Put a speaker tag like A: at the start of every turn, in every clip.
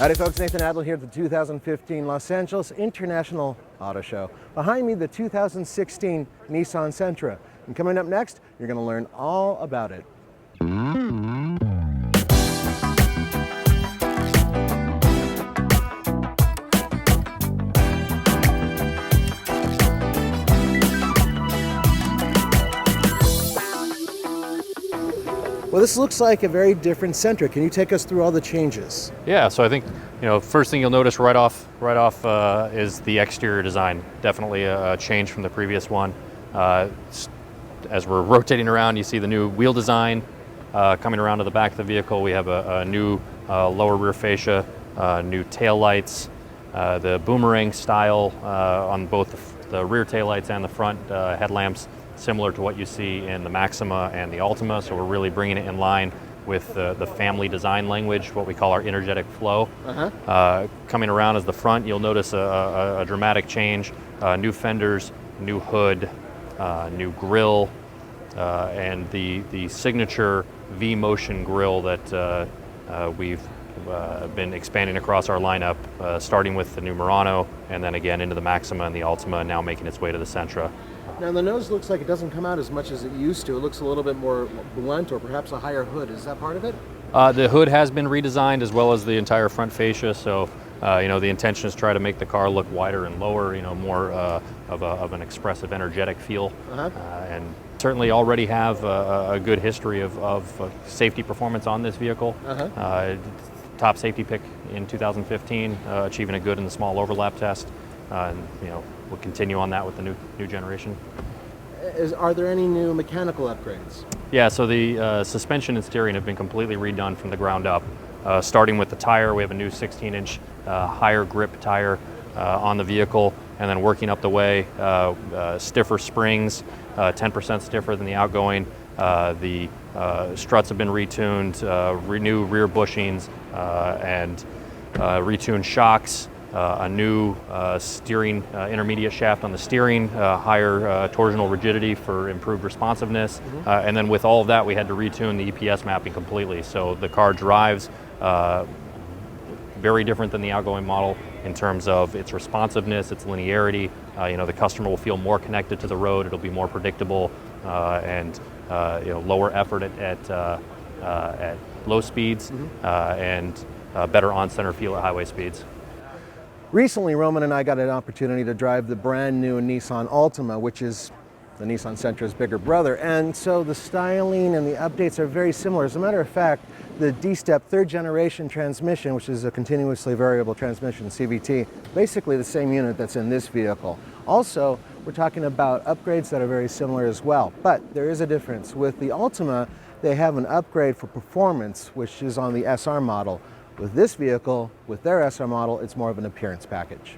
A: Howdy folks, Nathan Adler here at the 2015 Los Angeles International Auto Show. Behind me, the 2016 Nissan Sentra. And coming up next, you're going to learn all about it. Well, this looks like a very different Sentra. Can you take us through all the changes?
B: Yeah, so I think first thing you'll notice right off is the exterior design. Definitely a change from the previous one. As we're rotating around, you see the new wheel design coming around to the back of the vehicle. We have a new lower rear fascia, new tail lights, the boomerang style on both the rear tail lights and the front headlamps, similar to what you see in the Maxima and the Altima, so we're really bringing it in line with the family design language, what we call our energetic flow. Coming around as the front, you'll notice a dramatic change, new fenders, new hood, new grille, and the signature V-motion grille that we've been expanding across our lineup, starting with the new Murano, and then again into the Maxima and the Altima, and now making its way to the Sentra.
A: Now the nose looks like it doesn't come out as much as it used to. It looks a little bit more blunt, or perhaps a higher hood. Is that part of it?
B: The hood has been redesigned, as well as the entire front fascia. So, the intention is to try to make the car look wider and lower. More of an expressive, energetic feel, and certainly already have a good history of safety performance on this vehicle. Top safety pick in 2015, achieving a good in the small overlap test. We'll continue on that with the new generation.
A: Are there any new mechanical upgrades?
B: Yeah, so the suspension and steering have been completely redone from the ground up. Starting with the tire, we have a new 16-inch higher grip tire on the vehicle, and then working up the way, stiffer springs, 10% stiffer than the outgoing. The struts have been retuned, new rear bushings, and retuned shocks. A new steering intermediate shaft on the steering, higher torsional rigidity for improved responsiveness, and then with all of that we had to retune the EPS mapping completely. So the car drives very different than the outgoing model in terms of its responsiveness, its linearity. The customer will feel more connected to the road. It'll be more predictable and lower effort at low speeds, and better on-center feel at highway speeds.
A: Recently, Roman and I got an opportunity to drive the brand new Nissan Altima, which is the Nissan Sentra's bigger brother. And so the styling and the updates are very similar. As a matter of fact, the D-Step third generation transmission, which is a continuously variable transmission, CVT, basically the same unit that's in this vehicle. Also, we're talking about upgrades that are very similar as well. But there is a difference. With the Altima, they have an upgrade for performance, which is on the SR model. With this vehicle, with their SR model, it's more of an appearance package.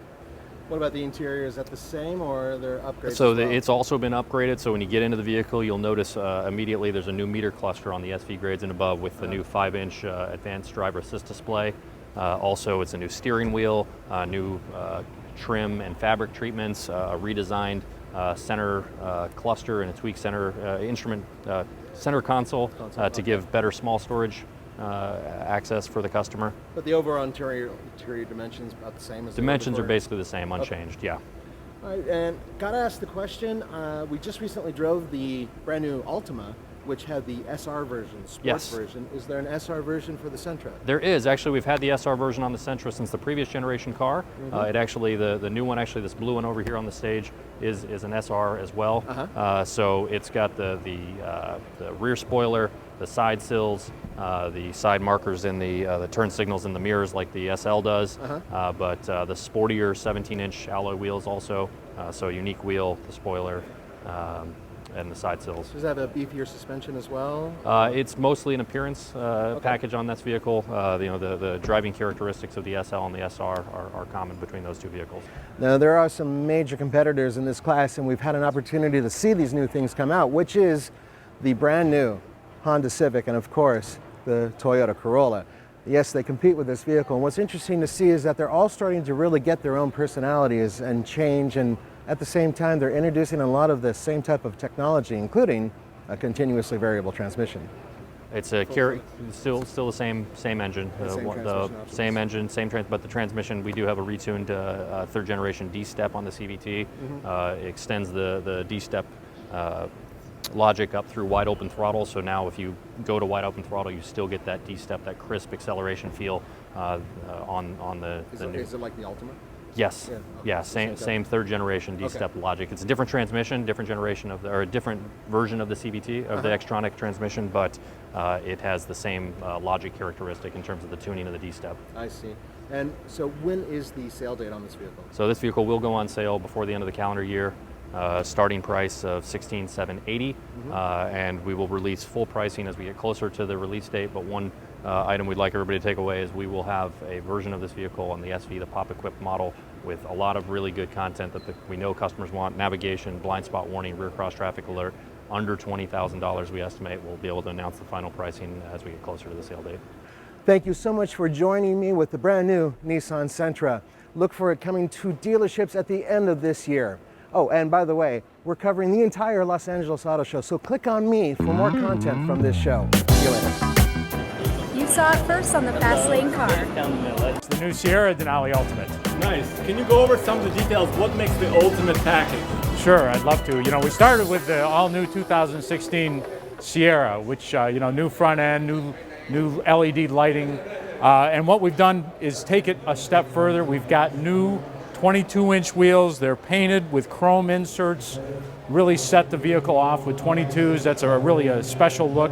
A: What about the interior? Is that the same, or are there upgrades?
B: So it's also been upgraded. So when you get into the vehicle, you'll notice immediately there's a new meter cluster on the SV grades and above with the new 5-inch advanced driver assist display. Also, it's a new steering wheel, new trim and fabric treatments, a redesigned center cluster and a tweaked center instrument center console to give better small storage access for the customer.
A: But the overall interior dimensions about the same as
B: dimensions are basically the same, unchanged. Okay. Yeah.
A: All right, and gotta ask the question. We just recently drove the brand new Altima, which had the SR version, sports version. Is there an SR version for the Sentra? There is.
B: Actually, we've had the SR version on the Sentra since the previous generation car. It actually, the new one, actually this blue one over here on the stage is an SR as well. So it's got the rear spoiler, the side sills, the side markers in the turn signals in the mirrors like the SL does, but the sportier 17-inch alloy wheels also, so a unique wheel, the spoiler, and the side sills.
A: Does that have a beefier suspension as well?
B: It's mostly an appearance package on this vehicle. The driving characteristics of the SL and the SR are common between those two vehicles.
A: Now, there are some major competitors in this class, and we've had an opportunity to see these new things come out, which is the brand new Honda Civic and, of course, the Toyota Corolla. Yes, they compete with this vehicle, and what's interesting to see is that they're all starting to really get their own personalities and change, and at the same time they're introducing a lot of the same type of technology, including a continuously variable transmission.
B: It's still the same engine, same engine, but the transmission, we do have a retuned third generation D-step on the CVT. It extends the D-step logic up through wide open throttle. So now if you go to wide open throttle, you still get that D-step, that crisp acceleration feel on the new.
A: Is it like the Ultima?
B: Yes. Yeah. Same third generation D-step logic. It's a different transmission, different generation or a different version of the CVT of the Xtronic transmission, but it has the same logic characteristic in terms of the tuning of the D-step.
A: I see. And so when is the sale date on this vehicle?
B: So this vehicle will go on sale before the end of the calendar year. Starting price of $16,780, and we will release full pricing as we get closer to the release date. But one item we'd like everybody to take away is we will have a version of this vehicle on the SV, the pop-equipped model, with a lot of really good content that we know customers want: navigation, blind spot warning, rear cross traffic alert. Under $20,000, we estimate. We'll be able to announce the final pricing as we get closer to the sale date.
A: Thank you so much for joining me with the brand new Nissan Sentra. Look for it coming to dealerships at the end of this year. Oh, and by the way, we're covering the entire Los Angeles Auto Show, so click on me for more content from this show. See you later.
C: You saw it first on the Fast Lane car.
D: It's the new Sierra Denali Ultimate.
E: Nice. Can you go over some of the details? What makes the ultimate package?
D: Sure, I'd love to. You know, we started with the all-new 2016 Sierra, which, new front end, new LED lighting. And what we've done is take it a step further. We've got new 22-inch wheels. They're painted with chrome inserts, really set the vehicle off with 22s. That's really a special look.